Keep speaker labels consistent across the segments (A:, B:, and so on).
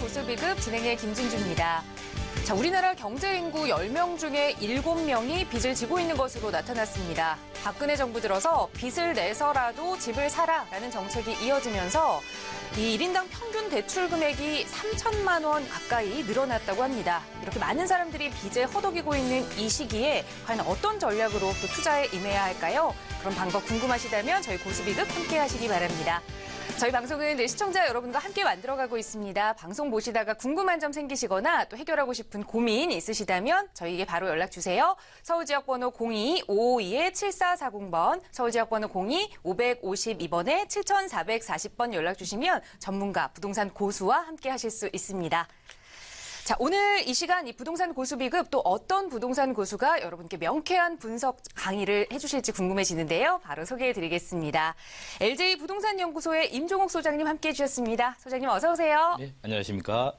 A: 고수비급 진행의 김진주입니다. 자, 우리나라 경제 인구 10명 중에 7명이 빚을 지고 있는 것으로 나타났습니다. 박근혜 정부 들어서 빚을 내서라도 집을 사라라는 정책이 이어지면서 이 1인당 평균 대출 금액이 3천만 원 가까이 늘어났다고 합니다. 이렇게 많은 사람들이 빚에 허덕이고 있는 이 시기에 과연 어떤 전략으로 또 투자에 임해야 할까요? 그런 방법 궁금하시다면 저희 고수비급 함께 하시기 바랍니다. 저희 방송은 시청자 여러분과 함께 만들어가고 있습니다. 방송 보시다가 궁금한 점 생기시거나 또 해결하고 싶은 고민 있으시다면 저희에게 바로 연락 주세요. 서울지역번호 02-552-7440번, 서울지역번호 02-552번에 7440번 연락 주시면 전문가, 부동산 고수와 함께 하실 수 있습니다. 자, 오늘 이 시간 이 부동산 고수 비급 또 어떤 부동산 고수가 여러분께 명쾌한 분석 강의를 해주실지 궁금해지는데요. 바로 소개해드리겠습니다. LJ 부동산 연구소의 임종옥 소장님 함께해 주셨습니다. 소장님 어서 오세요.
B: 네, 안녕하십니까.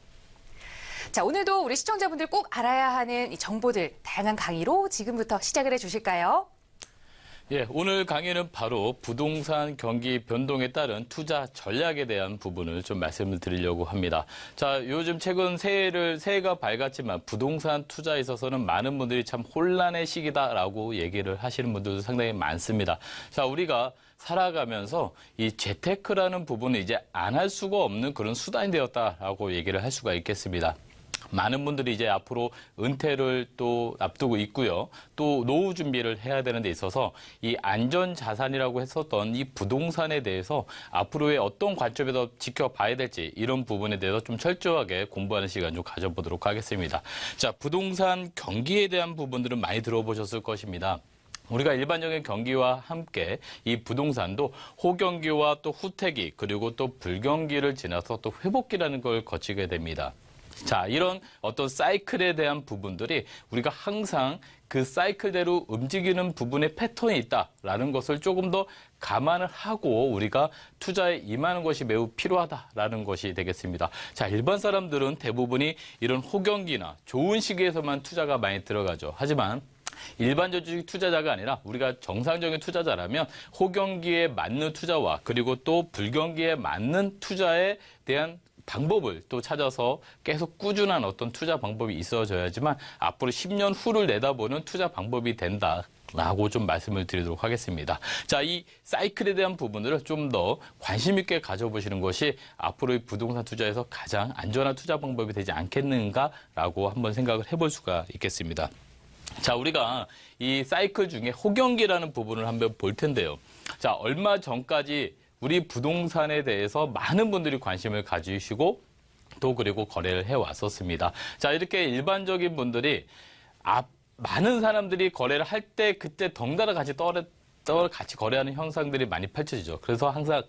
A: 자, 오늘도 우리 시청자분들 꼭 알아야 하는 이 정보들 다양한 강의로 지금부터 시작을 해주실까요?
B: 예, 오늘 강의는 바로 부동산 경기 변동에 따른 투자 전략에 대한 부분을 좀 말씀을 드리려고 합니다. 자, 요즘 최근 새해가 밝았지만 부동산 투자에 있어서는 많은 분들이 참 혼란의 시기다라고 얘기를 하시는 분들도 상당히 많습니다. 자, 우리가 살아가면서 이 재테크라는 부분은 이제 안 할 수가 없는 그런 수단이 되었다라고 얘기를 할 수가 있겠습니다. 많은 분들이 이제 앞으로 은퇴를 또 앞두고 있고요. 또 노후 준비를 해야 되는 데 있어서 이 안전자산이라고 했었던 이 부동산에 대해서 앞으로의 어떤 관점에서 지켜봐야 될지 이런 부분에 대해서 좀 철저하게 공부하는 시간 좀 가져보도록 하겠습니다. 자, 부동산 경기에 대한 부분들은 많이 들어보셨을 것입니다. 우리가 일반적인 경기와 함께 이 부동산도 호경기와 또 후퇴기 그리고 또 불경기를 지나서 또 회복기라는 걸 거치게 됩니다. 자, 이런 어떤 사이클에 대한 부분들이 우리가 항상 그 사이클대로 움직이는 부분의 패턴이 있다라는 것을 조금 더 감안을 하고 우리가 투자에 임하는 것이 매우 필요하다라는 것이 되겠습니다. 자, 일반 사람들은 대부분이 이런 호경기나 좋은 시기에서만 투자가 많이 들어가죠. 하지만 일반적인 투자자가 아니라 우리가 정상적인 투자자라면 호경기에 맞는 투자와 그리고 또 불경기에 맞는 투자에 대한 방법을 또 찾아서 계속 꾸준한 어떤 투자 방법이 있어져야지만 앞으로 10년 후를 내다보는 투자 방법이 된다라고 좀 말씀을 드리도록 하겠습니다. 자, 이 사이클에 대한 부분들을 좀 더 관심 있게 가져보시는 것이 앞으로의 부동산 투자에서 가장 안전한 투자 방법이 되지 않겠는가라고 한번 생각을 해볼 수가 있겠습니다. 자, 우리가 이 사이클 중에 호경기라는 부분을 한번 볼 텐데요. 자, 얼마 전까지 우리 부동산에 대해서 많은 분들이 관심을 가지시고 또 그리고 거래를 해왔었습니다. 자, 이렇게 일반적인 분들이 많은 사람들이 거래를 할 때 그때 덩달아 같이 같이 거래하는 현상들이 많이 펼쳐지죠. 그래서 항상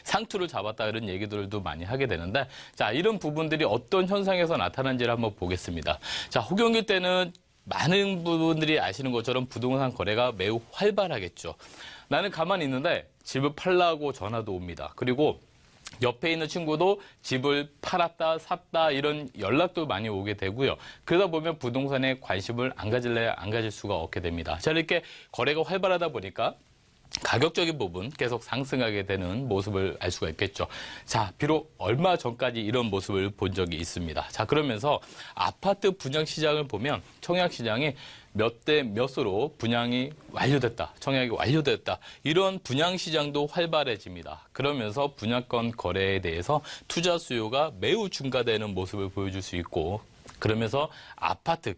B: 상투를 잡았다 이런 얘기들도 많이 하게 되는데 자, 이런 부분들이 어떤 현상에서 나타나는지를 한번 보겠습니다. 자, 호경기 때는 많은 분들이 아시는 것처럼 부동산 거래가 매우 활발하겠죠. 나는 가만히 있는데 집을 팔라고 전화도 옵니다. 그리고 옆에 있는 친구도 집을 팔았다, 샀다 이런 연락도 많이 오게 되고요. 그러다 보면 부동산에 관심을 안 가질 수가 없게 됩니다. 자, 이렇게 거래가 활발하다 보니까 가격적인 부분 계속 상승하게 되는 모습을 알 수가 있겠죠. 자, 비록 얼마 전까지 이런 모습을 본 적이 있습니다. 자, 그러면서 아파트 분양 시장을 보면 청약 시장이 몇 대 몇으로 분양이 완료됐다, 청약이 완료됐다 이런 분양 시장도 활발해집니다. 그러면서 분양권 거래에 대해서 투자 수요가 매우 증가되는 모습을 보여줄 수 있고 그러면서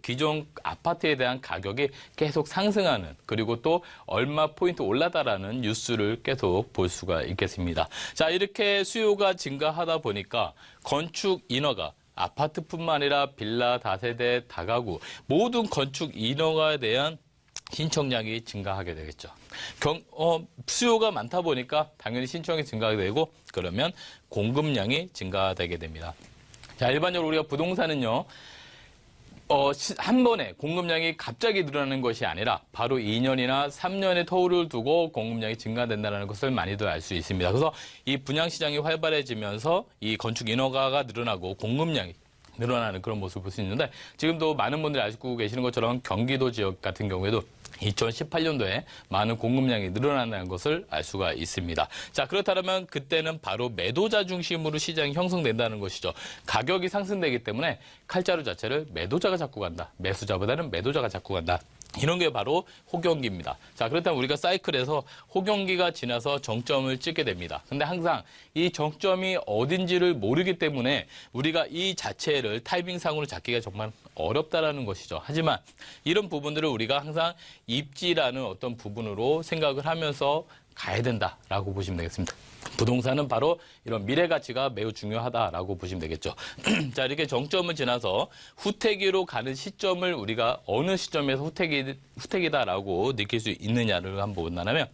B: 기존 아파트에 대한 가격이 계속 상승하는 그리고 또 얼마 포인트 올라다라는 뉴스를 계속 볼 수가 있겠습니다. 자, 이렇게 수요가 증가하다 보니까 건축 인허가 아파트뿐만 아니라 빌라, 다세대, 다가구 모든 건축 인허가에 대한 신청량이 증가하게 되겠죠. 수요가 많다 보니까 당연히 신청이 증가하게 되고 그러면 공급량이 증가되게 됩니다. 자, 일반적으로 우리가 부동산은요. 한 번에 공급량이 갑자기 늘어나는 것이 아니라 바로 2년이나 3년의 터울을 두고 공급량이 증가된다는 것을 많이들 알 수 있습니다. 그래서 이 분양시장이 활발해지면서 이 건축 인허가가 늘어나고 공급량이 늘어나는 그런 모습을 볼 수 있는데 지금도 많은 분들이 알고 계시는 것처럼 경기도 지역 같은 경우에도 2018년도에 많은 공급량이 늘어난다는 것을 알 수가 있습니다. 자, 그렇다면 그때는 바로 매도자 중심으로 시장이 형성된다는 것이죠. 가격이 상승되기 때문에 칼자루 자체를 매도자가 잡고 간다. 매수자보다는 매도자가 잡고 간다. 이런 게 바로 호경기입니다. 자, 그렇다면 우리가 사이클에서 호경기가 지나서 정점을 찍게 됩니다. 근데 항상 이 정점이 어딘지를 모르기 때문에 우리가 이 자체를 타이밍상으로 잡기가 정말 어렵다라는 것이죠. 하지만 이런 부분들을 우리가 항상 입지라는 어떤 부분으로 생각을 하면서 가야 된다라고 보시면 되겠습니다. 부동산은 바로 이런 미래 가치가 매우 중요하다라고 보시면 되겠죠. 자, 이렇게 정점을 지나서 후퇴기로 가는 시점을 우리가 어느 시점에서 후퇴기다라고 느낄 수 있느냐를 한번 본다면,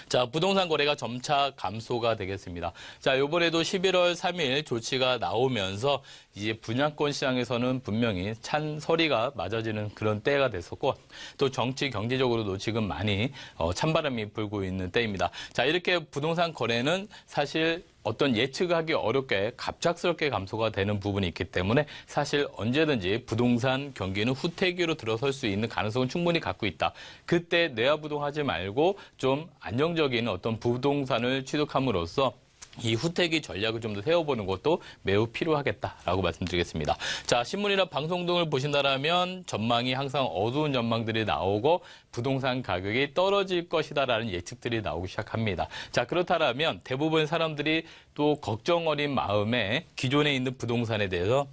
B: 자, 부동산 거래가 점차 감소가 되겠습니다. 자, 요번에도 11월 3일 조치가 나오면서 이제 분양권 시장에서는 분명히 찬서리가 맞아지는 그런 때가 됐었고, 또 정치 경제적으로도 지금 많이 찬바람이 불고 있는 때입니다. 자, 이렇게 부동산 거래는 사실 어떤 예측하기 어렵게 갑작스럽게 감소가 되는 부분이 있기 때문에 사실 언제든지 부동산 경기는 후퇴기로 들어설 수 있는 가능성은 충분히 갖고 있다. 그때 내화부동하지 말고 좀 안정적인 어떤 부동산을 취득함으로써 이 후퇴기 전략을 좀 더 세워보는 것도 매우 필요하겠다라고 말씀드리겠습니다. 자, 신문이나 방송 등을 보신다라면 전망이 항상 어두운 전망들이 나오고 부동산 가격이 떨어질 것이다라는 예측들이 나오기 시작합니다. 자, 그렇다면 대부분 사람들이 또 걱정 어린 마음에 기존에 있는 부동산에 대해서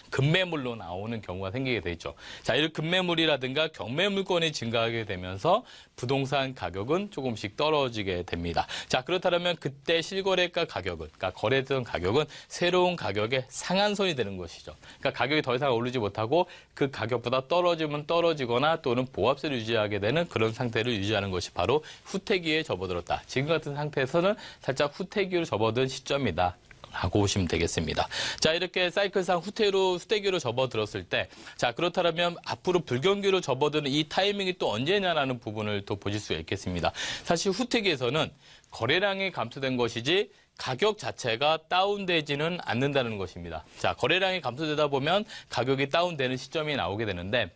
B: 급매물로 나오는 경우가 생기게 되죠. 자, 이런 급매물이라든가 경매물건이 증가하게 되면서 부동산 가격은 조금씩 떨어지게 됩니다. 자, 그렇다면 그때 실거래가 가격은, 그러니까 거래했던 가격은 새로운 가격의 상한선이 되는 것이죠. 그러니까 가격이 더 이상 오르지 못하고 그 가격보다 떨어지면 떨어지거나 또는 보합세를 유지하게 되는 그런 상태를 유지하는 것이 바로 후퇴기에 접어들었다. 지금 같은 상태에서는 살짝 후퇴기로 접어든 시점이다 라고 보시면 되겠습니다. 자, 이렇게 사이클상 후퇴기로 접어들었을 때, 자, 그렇다면 앞으로 불경기로 접어드는 이 타이밍이 또 언제냐라는 부분을 또 보실 수가 있겠습니다. 사실 후퇴기에서는 거래량이 감소된 것이지 가격 자체가 다운되지는 않는다는 것입니다. 자, 거래량이 감소되다 보면 가격이 다운되는 시점이 나오게 되는데,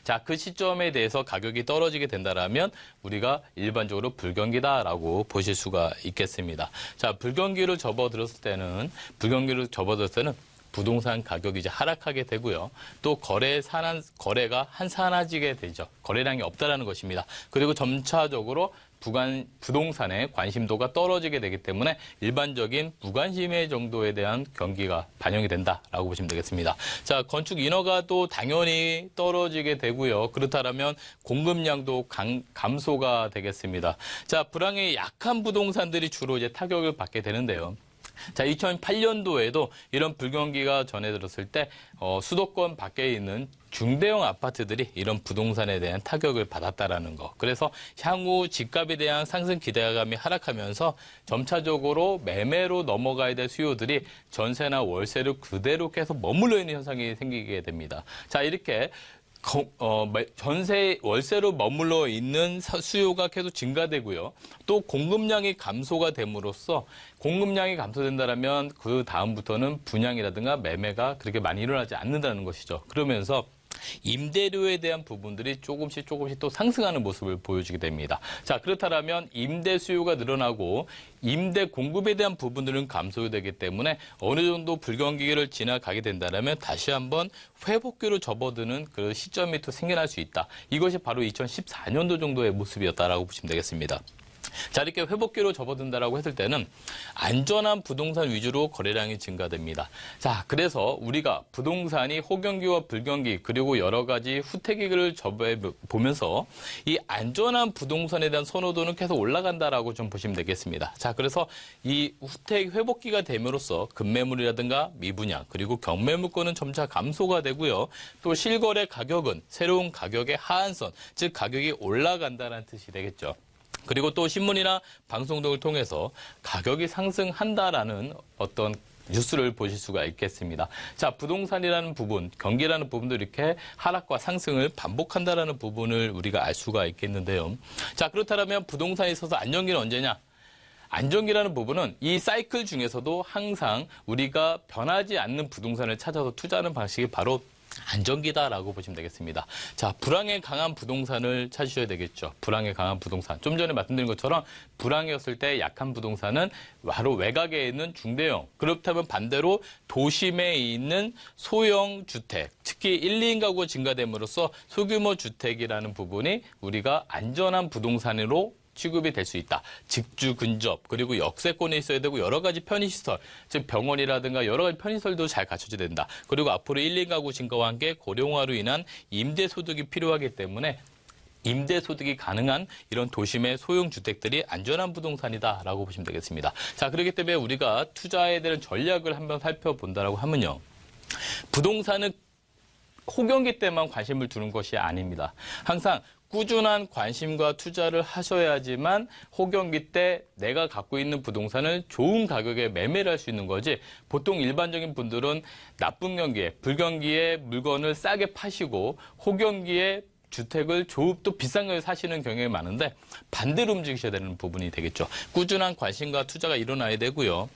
B: 자, 그 시점에 대해서 가격이 떨어지게 된다라면 우리가 일반적으로 불경기다라고 보실 수가 있겠습니다. 자, 불경기로 접어들었을 때는 부동산 가격이 이제 하락하게 되고요. 또 거래가 한산해지게 되죠. 거래량이 없다라는 것입니다. 그리고 점차적으로 부동산의 관심도가 떨어지게 되기 때문에 일반적인 무관심의 정도에 대한 경기가 반영이 된다라고 보시면 되겠습니다. 자, 건축 인허가 또 당연히 떨어지게 되고요. 그렇다면 공급량도 감소가 되겠습니다. 자, 불황이 약한 부동산들이 주로 이제 타격을 받게 되는데요. 자, 2008년도에도 이런 불경기가 전해들었을 때 수도권 밖에 있는 중대형 아파트들이 이런 부동산에 대한 타격을 받았다라는 거. 그래서 향후 집값에 대한 상승 기대감이 하락하면서 점차적으로 매매로 넘어가야 될 수요들이 전세나 월세를 그대로 계속 머물러 있는 현상이 생기게 됩니다. 자, 이렇게 전세, 월세로 머물러 있는 수요가 계속 증가되고요. 또 공급량이 감소가 됨으로써 공급량이 감소된다면 그 다음부터는 분양이라든가 매매가 그렇게 많이 일어나지 않는다는 것이죠. 그러면서 임대료에 대한 부분들이 조금씩 또 상승하는 모습을 보여주게 됩니다. 자, 그렇다면 임대 수요가 늘어나고 임대 공급에 대한 부분들은 감소되기 때문에 어느 정도 불경기를 지나가게 된다면 다시 한번 회복기로 접어드는 그 시점이 또 생겨날 수 있다. 이것이 바로 2014년도 정도의 모습이었다라고 보시면 되겠습니다. 자, 이렇게 회복기로 접어든다라고 했을 때는 안전한 부동산 위주로 거래량이 증가됩니다. 자, 그래서 우리가 부동산이 호경기와 불경기 그리고 여러 가지 후퇴기를 보면서 이 안전한 부동산에 대한 선호도는 계속 올라간다라고 좀 보시면 되겠습니다. 자, 그래서 이 회복기가 됨으로써 급매물이라든가 미분양 그리고 경매물권은 점차 감소가 되고요. 또 실거래 가격은 새로운 가격의 하한선, 즉 가격이 올라간다는 뜻이 되겠죠. 그리고 또 신문이나 방송 등을 통해서 가격이 상승한다라는 어떤 뉴스를 보실 수가 있겠습니다. 자, 부동산이라는 부분, 경기라는 부분도 이렇게 하락과 상승을 반복한다라는 부분을 우리가 알 수가 있겠는데요. 자, 그렇다면 부동산에 있어서 안정기는 언제냐? 안정기라는 부분은 이 사이클 중에서도 항상 우리가 변하지 않는 부동산을 찾아서 투자하는 방식이 바로 안정기다라고 보시면 되겠습니다. 자, 불황에 강한 부동산을 찾으셔야 되겠죠. 불황에 강한 부동산. 좀 전에 말씀드린 것처럼 불황이었을 때 약한 부동산은 바로 외곽에 있는 중대형. 그렇다면 반대로 도심에 있는 소형 주택, 특히 1, 2인 가구가 증가됨으로써 소규모 주택이라는 부분이 우리가 안전한 부동산으로 취급이 될 수 있다. 직주 근접, 그리고 역세권에 있어야 되고 여러 가지 편의시설, 즉 병원이라든가 여러 가지 편의시설도 잘 갖춰져야 된다. 그리고 앞으로 1, 2인 가구 증가와 함께 고령화로 인한 임대소득이 필요하기 때문에 임대소득이 가능한 이런 도심의 소형 주택들이 안전한 부동산이다라고 보시면 되겠습니다. 자, 그렇기 때문에 우리가 투자에 대한 전략을 한번 살펴본다라고 하면요. 부동산은 호경기 때만 관심을 두는 것이 아닙니다. 항상 꾸준한 관심과 투자를 하셔야지만 호경기 때 내가 갖고 있는 부동산을 좋은 가격에 매매를 할 수 있는 거지, 보통 일반적인 분들은 나쁜 경기에, 불경기에 물건을 싸게 파시고 호경기에 주택을 또 비싼 걸 사시는 경향이 많은데 반대로 움직이셔야 되는 부분이 되겠죠. 꾸준한 관심과 투자가 일어나야 되고요.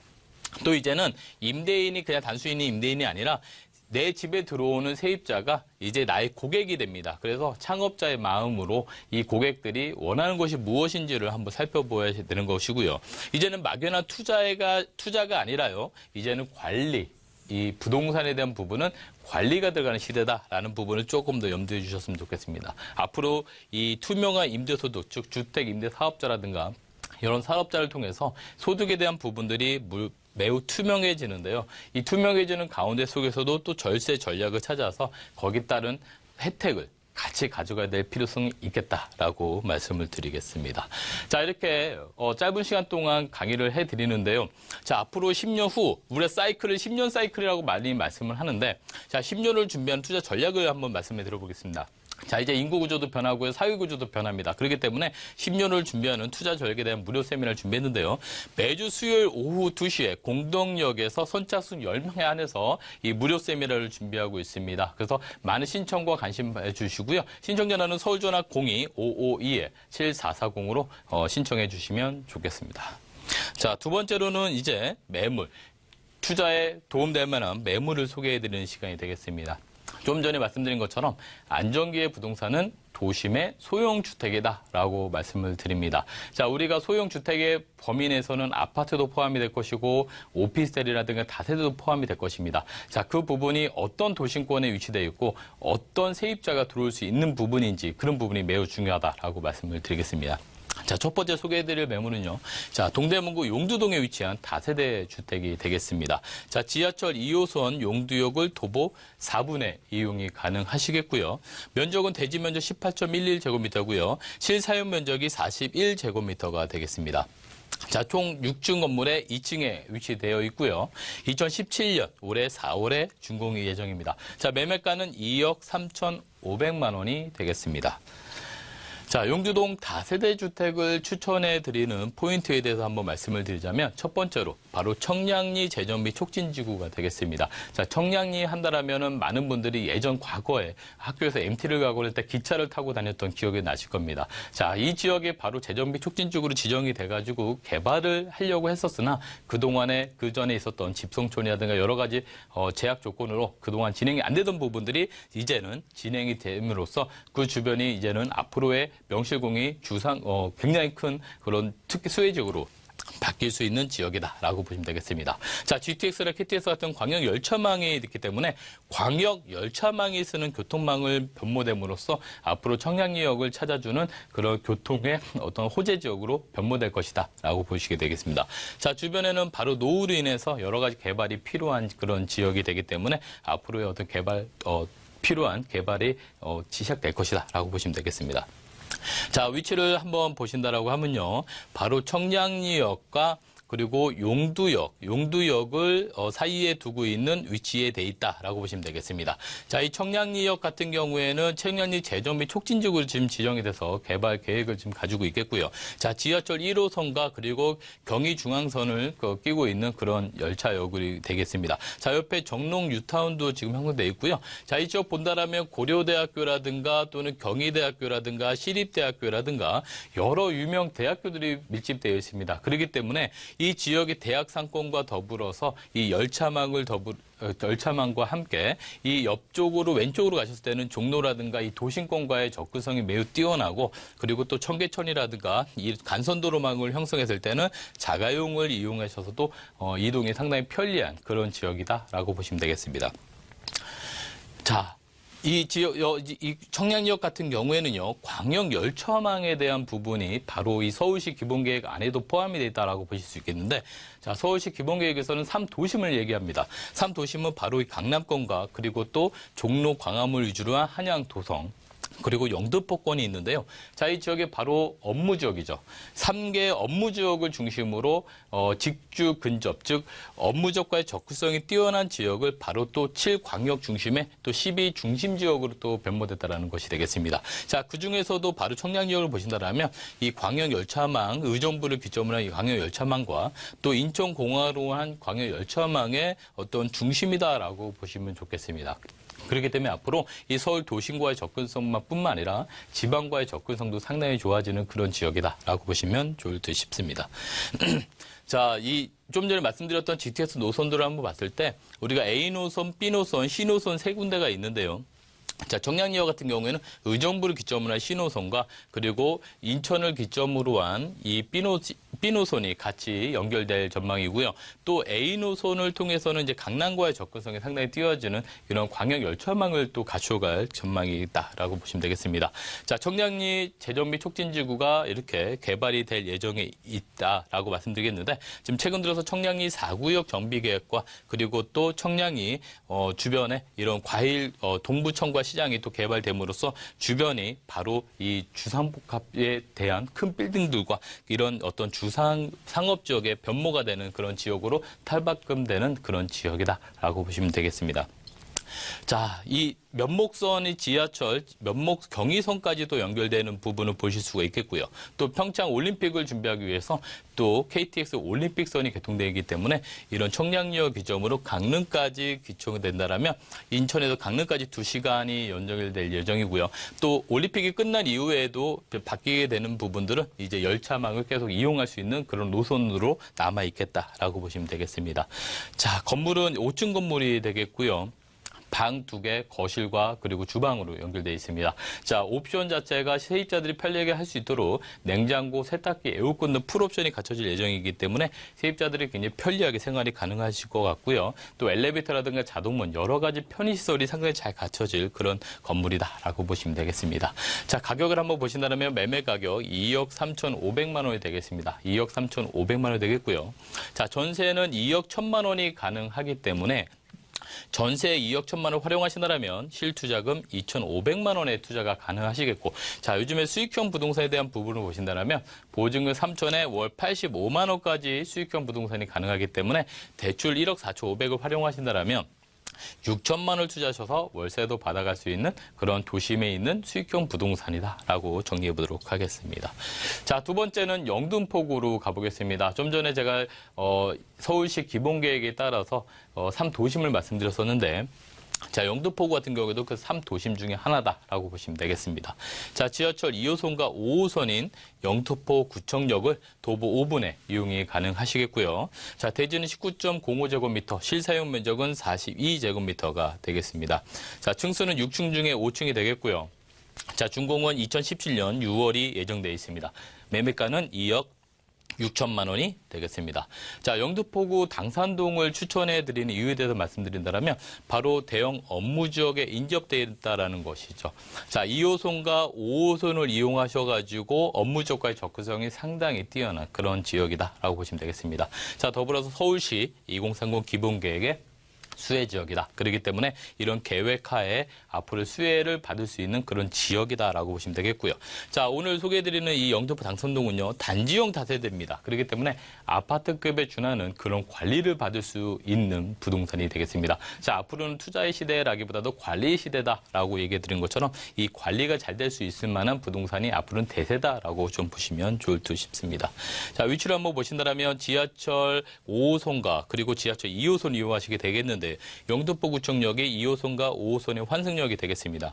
B: 또 이제는 임대인이 그냥 단순히 임대인이 아니라 내 집에 들어오는 세입자가 이제 나의 고객이 됩니다. 그래서 창업자의 마음으로 이 고객들이 원하는 것이 무엇인지를 한번 살펴봐야 되는 것이고요. 이제는 막연한 투자가 아니라요. 이제는 관리, 이 부동산에 대한 부분은 관리가 들어가는 시대다라는 부분을 조금 더 염두해 주셨으면 좋겠습니다. 앞으로 이 투명한 임대소득, 즉 주택 임대 사업자라든가 이런 사업자를 통해서 소득에 대한 부분들이 매우 투명해지는데요. 이 투명해지는 가운데 속에서도 또 절세 전략을 찾아서 거기에 따른 혜택을 같이 가져가야 될 필요성이 있겠다라고 말씀을 드리겠습니다. 자, 이렇게 짧은 시간 동안 강의를 해드리는데요. 자, 앞으로 10년 후 우리의 사이클을 10년 사이클이라고 많이 말씀을 하는데, 자, 10년을 준비한 투자 전략을 한번 말씀해 드려보겠습니다. 자, 이제 인구 구조도 변하고요. 사회 구조도 변합니다. 그렇기 때문에 10년을 준비하는 투자 전략에 대한 무료 세미나를 준비했는데요. 매주 수요일 오후 2시에 공동역에서 선착순 10명에 한해서 이 무료 세미나를 준비하고 있습니다. 그래서 많은 신청과 관심해 주시고요. 신청 전화는 서울전화 02-552-7440으로 신청해 주시면 좋겠습니다. 자, 두 번째로는 이제 매물, 투자에 도움될 만한 매물을 소개해 드리는 시간이 되겠습니다. 좀 전에 말씀드린 것처럼 안정기의 부동산은 도심의 소형주택이다라고 말씀을 드립니다. 자, 우리가 소형주택의 범위 내에서는 아파트도 포함이 될 것이고 오피스텔이라든가 다세대도 포함이 될 것입니다. 자, 그 부분이 어떤 도심권에 위치되어 있고 어떤 세입자가 들어올 수 있는 부분인지 그런 부분이 매우 중요하다라고 말씀을 드리겠습니다. 자, 첫 번째 소개해드릴 매물은요. 자, 동대문구 용두동에 위치한 다세대 주택이 되겠습니다. 자, 지하철 2호선 용두역을 도보 4분의 이용이 가능하시겠고요. 면적은 대지 면적 18.11제곱미터고요. 실사용 면적이 41제곱미터가 되겠습니다. 자, 총 6층 건물에 2층에 위치되어 있고요. 2017년 올해 4월에 준공이 예정입니다. 자, 매매가는 2억 3,500만 원이 되겠습니다. 자, 용두동 다세대 주택을 추천해 드리는 포인트에 대해서 한번 말씀을 드리자면 첫 번째로 바로 청량리 재정비 촉진지구가 되겠습니다. 자, 청량리 한다라면은 많은 분들이 예전 과거에 학교에서 MT를 가고 할 때 기차를 타고 다녔던 기억이 나실 겁니다. 자, 이 지역에 바로 재정비 촉진지구로 지정이 돼가지고 개발을 하려고 했었으나 그동안에 그 전에 있었던 집성촌이라든가 여러 가지 제약 조건으로 그동안 진행이 안 되던 부분들이 이제는 진행이 됨으로써 그 주변이 이제는 앞으로의 명실공히 굉장히 큰 그런 특히 수혜지역으로 바뀔 수 있는 지역이다라고 보시면 되겠습니다. 자, GTX나 KTX 같은 광역 열차망이 있기 때문에 광역 열차망이 쓰는 교통망을 변모됨으로써 앞으로 청량리역을 찾아주는 그런 교통의 어떤 호재 지역으로 변모될 것이다라고 보시게 되겠습니다. 자, 주변에는 바로 노후로 인해서 여러 가지 개발이 필요한 그런 지역이 되기 때문에 앞으로의 어떤 필요한 개발이 시작될 것이다라고 보시면 되겠습니다. 자, 위치를 한번 보신다라고 하면요. 바로 청량리역과 그리고 용두역을 사이에 두고 있는 위치에 돼 있다라고 보시면 되겠습니다. 자, 이 청량리역 같은 경우에는 청량리 재정비 촉진지구로 지금 지정이 돼서 개발 계획을 지금 가지고 있겠고요. 자, 지하철 1호선과 그리고 경의중앙선을 끼고 있는 그런 열차역이 되겠습니다. 자, 옆에 정농 뉴타운도 지금 형성되어 있고요. 자, 이 지역 본다라면 고려대학교라든가 또는 경희대학교라든가 시립대학교라든가 여러 유명 대학교들이 밀집되어 있습니다. 그렇기 때문에 이 지역의 대학 상권과 더불어서 이 열차망을 열차망과 함께 이 옆쪽으로 왼쪽으로 가셨을 때는 종로라든가 이 도심권과의 접근성이 매우 뛰어나고 그리고 또 청계천이라든가 이 간선도로망을 형성했을 때는 자가용을 이용하셔서도 이동이 상당히 편리한 그런 지역이다라고 보시면 되겠습니다. 자. 이 청량리역 같은 경우에는요, 광역 열차망에 대한 부분이 바로 이 서울시 기본계획 안에도 포함이 되어 있다라고 보실 수 있겠는데, 자, 서울시 기본계획에서는 3도심을 얘기합니다. 3도심은 바로 이 강남권과 그리고 또 종로, 광화문 위주로 한 한양, 도성, 그리고 영등포권이 있는데요. 자, 이 지역이 바로 업무지역이죠. 3개 업무지역을 중심으로 직주 근접, 즉 업무지역과의 접근성이 뛰어난 지역을 바로 또 7광역 중심의 또 12중심 지역으로 또 변모됐다는 것이 되겠습니다. 자, 그중에서도 바로 청량리역을 보신다면 이 광역열차망, 의정부를 기점으로 한 이 광역열차망과 또 인천공항으로 한 광역열차망의 어떤 중심이다라고 보시면 좋겠습니다. 그렇기 때문에 앞으로 이 서울 도심과의 접근성뿐만 아니라 지방과의 접근성도 상당히 좋아지는 그런 지역이다라고 보시면 좋을 듯 싶습니다. 자, 좀 전에 말씀드렸던 GTX 노선들을 한번 봤을 때 우리가 A 노선, B 노선, C 노선 세 군데가 있는데요. 자, 청량리역 같은 경우에는 의정부를 기점으로 한 C노선과 그리고 인천을 기점으로 한 이 B노선이 같이 연결될 전망이고요. 또 A노선을 통해서는 이제 강남과의 접근성이 상당히 뛰어지는 이런 광역 열차망을 또 갖춰갈 전망이 있다라고 보시면 되겠습니다. 자, 청량리 재정비 촉진지구가 이렇게 개발이 될 예정에 있다라고 말씀드리겠는데 지금 최근 들어서 청량리 4구역 정비 계획과 그리고 또 청량리 주변에 이런 과일 동부청과 시장이 또 개발됨으로써 주변이 바로 이 주상복합에 대한 큰 빌딩들과 이런 어떤 상업 지역의 변모가 되는 그런 지역으로 탈바꿈되는 그런 지역이다라고 보시면 되겠습니다. 자, 이 면목선이 지하철, 면목 경의선까지도 연결되는 부분을 보실 수가 있겠고요. 또 평창 올림픽을 준비하기 위해서 또 KTX 올림픽선이 개통되기 때문에 이런 청량리역 기점으로 강릉까지 기초된다라면 인천에서 강릉까지 2시간이 연결될 예정이고요. 또 올림픽이 끝난 이후에도 바뀌게 되는 부분들은 이제 열차망을 계속 이용할 수 있는 그런 노선으로 남아 있겠다라고 보시면 되겠습니다. 자, 건물은 5층 건물이 되겠고요. 방 2개, 거실과 그리고 주방으로 연결되어 있습니다. 자, 옵션 자체가 세입자들이 편리하게 할 수 있도록 냉장고, 세탁기, 에어컨 등 풀옵션이 갖춰질 예정이기 때문에 세입자들이 굉장히 편리하게 생활이 가능하실 것 같고요. 또 엘리베이터라든가 자동문 여러 가지 편의시설이 상당히 잘 갖춰질 그런 건물이다라고 보시면 되겠습니다. 자, 가격을 한번 보신다면 매매 가격 2억 3,500만 원이 되겠습니다. 2억 3,500만 원이 되겠고요. 자, 전세는 2억 1,000만 원이 가능하기 때문에 전세 2억 1,000만 원 활용하신다면 실투자금 2,500만 원의 투자가 가능하시겠고, 자, 요즘에 수익형 부동산에 대한 부분을 보신다면 보증금 3천에 월 85만 원까지 수익형 부동산이 가능하기 때문에 대출 1억 4,500을 활용하신다면 6천만 원을 투자하셔서 월세도 받아갈 수 있는 그런 도심에 있는 수익형 부동산이다라고 정리해 보도록 하겠습니다. 자, 두 번째는 영등포구로 가보겠습니다. 좀 전에 제가 서울시 기본계획에 따라서 3도심을 말씀드렸었는데 자, 영등포구 같은 경우에도 그 3도심 중에 하나다라고 보시면 되겠습니다. 자, 지하철 2호선과 5호선인 영등포 구청역을 도보 5분에 이용이 가능하시겠고요. 자, 대지는 19.05제곱미터, 실사용 면적은 42제곱미터가 되겠습니다. 자, 층수는 6층 중에 5층이 되겠고요. 자, 준공은 2017년 6월이 예정되어 있습니다. 매매가는 2억 6천만 원이 되겠습니다. 자, 영등포구 당산동을 추천해드리는 이유에 대해서 말씀드린다면 바로 대형 업무지역에 인접되어 있다는 것이죠. 자, 2호선과 5호선을 이용하셔가지고 업무지역과의 접근성이 상당히 뛰어난 그런 지역이다라고 보시면 되겠습니다. 자, 더불어서 서울시 2030 기본계획에 수혜 지역이다. 그렇기 때문에 이런 계획하에 앞으로 수혜를 받을 수 있는 그런 지역이다라고 보시면 되겠고요. 자, 오늘 소개해드리는 이 영등포 당산동은요, 단지형 다세대입니다. 그렇기 때문에 아파트급에 준하는 그런 관리를 받을 수 있는 부동산이 되겠습니다. 자, 앞으로는 투자의 시대라기보다도 관리의 시대다라고 얘기해드린 것처럼 이 관리가 잘 될 수 있을 만한 부동산이 앞으로는 대세다라고 좀 보시면 좋을 듯 싶습니다. 자, 위치를 한번 보신다면 지하철 5호선과 그리고 지하철 2호선 이용하시게 되겠는데 영등포구청역이 2호선과 5호선의 환승역이 되겠습니다.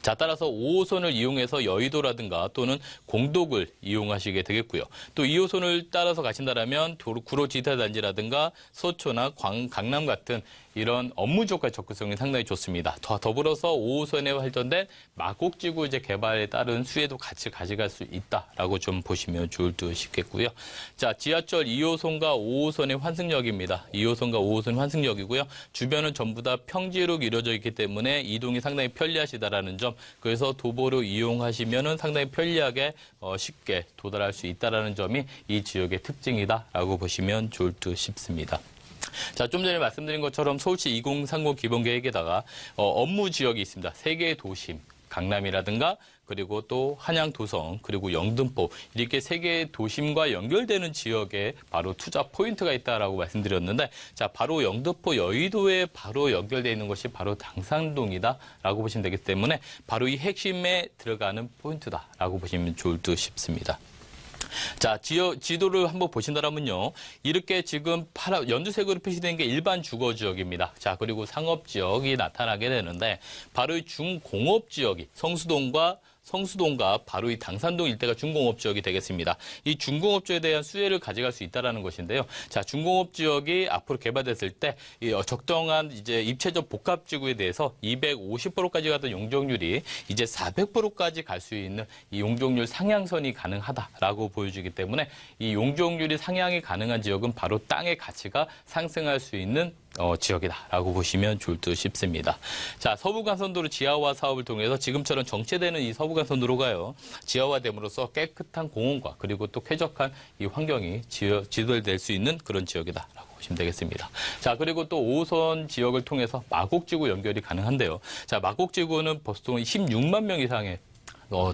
B: 자, 따라서 5호선을 이용해서 여의도라든가 또는 공덕을 이용하시게 되겠고요. 또 2호선을 따라서 가신다면 구로 지하단지라든가 서초나 강남 같은 이런 업무 지역과의 접근성이 상당히 좋습니다. 더불어서 5호선에 활전된 마곡지구 이제 개발에 따른 수혜도 같이 가져갈 수 있다라고 좀 보시면 좋을 듯 싶겠고요. 자, 지하철 2호선과 5호선의 환승역입니다. 2호선과 5호선 환승역이고요. 주변은 전부 다 평지로 이루어져 있기 때문에 이동이 상당히 편리하시다라는 점, 그래서 도보로 이용하시면은 상당히 편리하게 쉽게 도달할 수 있다라는 점이 이 지역의 특징이다라고 보시면 좋을 듯 싶습니다. 자, 좀 전에 말씀드린 것처럼 서울시 2030 기본계획에다가 업무 지역이 있습니다. 세 개의 도심, 강남이라든가 그리고 또 한양, 도성, 그리고 영등포 이렇게 세 개의 도심과 연결되는 지역에 바로 투자 포인트가 있다라고 말씀드렸는데, 자, 바로 영등포 여의도에 바로 연결되어 있는 것이 바로 당산동이다라고 보시면 되기 때문에 바로 이 핵심에 들어가는 포인트다라고 보시면 좋을 듯 싶습니다. 자, 지도를 한번 보신다면요. 이렇게 지금 연두색으로 표시된 게 일반 주거 지역입니다. 자, 그리고 상업 지역이 나타나게 되는데 바로 이 중공업 지역이 성수동과 바로 이 당산동 일대가 중공업 지역이 되겠습니다. 이 중공업 지역에 대한 수혜를 가져갈 수 있다라는 것인데요. 자, 중공업 지역이 앞으로 개발됐을 때 적정한 이제 입체적 복합 지구에 대해서 250%까지 가던 용적률이 이제 400%까지 갈 수 있는 이 용적률 상향선이 가능하다라고 보여주기 때문에 이 용적률이 상향이 가능한 지역은 바로 땅의 가치가 상승할 수 있는 지역이다라고 보시면 좋을 듯 싶습니다. 자, 서부간선도로 지하화 사업을 통해서 지금처럼 정체되는 이 서부간선도로가요, 지하화됨으로써 깨끗한 공원과 그리고 또 쾌적한 이 환경이 지도될 수 있는 그런 지역이다라고 보시면 되겠습니다. 자, 그리고 또 5호선 지역을 통해서 마곡지구 연결이 가능한데요. 자, 마곡지구는 보통 16만 명 이상의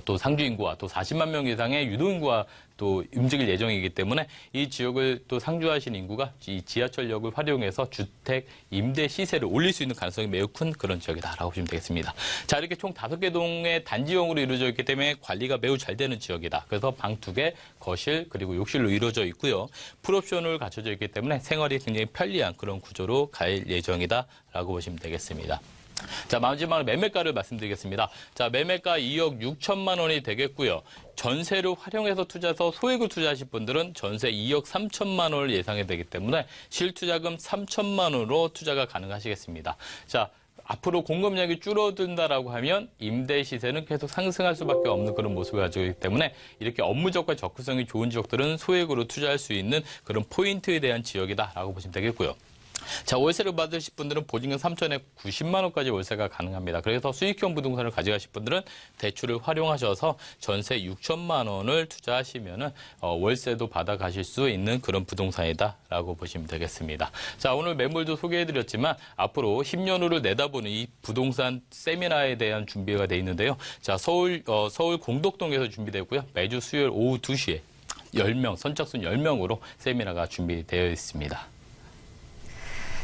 B: 또 상주 인구와 또 40만 명 이상의 유도 인구와 또 움직일 예정이기 때문에 이 지역을 또 상주하신 인구가 이 지하철역을 활용해서 주택 임대 시세를 올릴 수 있는 가능성이 매우 큰 그런 지역이다라고 보시면 되겠습니다. 자, 이렇게 총 5개 동의 단지형으로 이루어져 있기 때문에 관리가 매우 잘 되는 지역이다. 그래서 방 2개, 거실 그리고 욕실로 이루어져 있고요. 풀옵션을 갖춰져 있기 때문에 생활이 굉장히 편리한 그런 구조로 갈 예정이다라고 보시면 되겠습니다. 자, 마지막으로 매매가를 말씀드리겠습니다. 자, 매매가 2억 6천만 원이 되겠고요. 전세를 활용해서 투자해서 소액을 투자하실 분들은 전세 2억 3천만 원을 예상이 되기 때문에 실투자금 3천만 원으로 투자가 가능하시겠습니다. 자, 앞으로 공급량이 줄어든다라고 하면 임대 시세는 계속 상승할 수밖에 없는 그런 모습을 가지고 있기 때문에 이렇게 업무적과 접근성이 좋은 지역들은 소액으로 투자할 수 있는 그런 포인트에 대한 지역이다라고 보시면 되겠고요. 자, 월세를 받으실 분들은 보증금 3천에 90만 원까지 월세가 가능합니다. 그래서 수익형 부동산을 가져가실 분들은 대출을 활용하셔서 전세 6천만 원을 투자하시면은 월세도 받아가실 수 있는 그런 부동산이다라고 보시면 되겠습니다. 자, 오늘 매물도 소개해드렸지만 앞으로 10년 후를 내다보는 이 부동산 세미나에 대한 준비가 돼 있는데요. 자, 서울 공덕동에서 준비되고요. 매주 수요일 오후 2시에 10명, 선착순 10명으로 세미나가 준비되어 있습니다.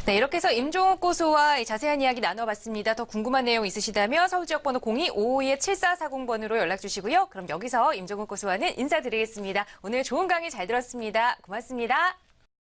A: 네, 이렇게 해서 임종욱 고수와 자세한 이야기 나눠봤습니다. 더 궁금한 내용 있으시다면 서울지역번호 02-552-7440번으로 연락 주시고요. 그럼 여기서 임종욱 고수와는 인사드리겠습니다. 오늘 좋은 강의 잘 들었습니다. 고맙습니다.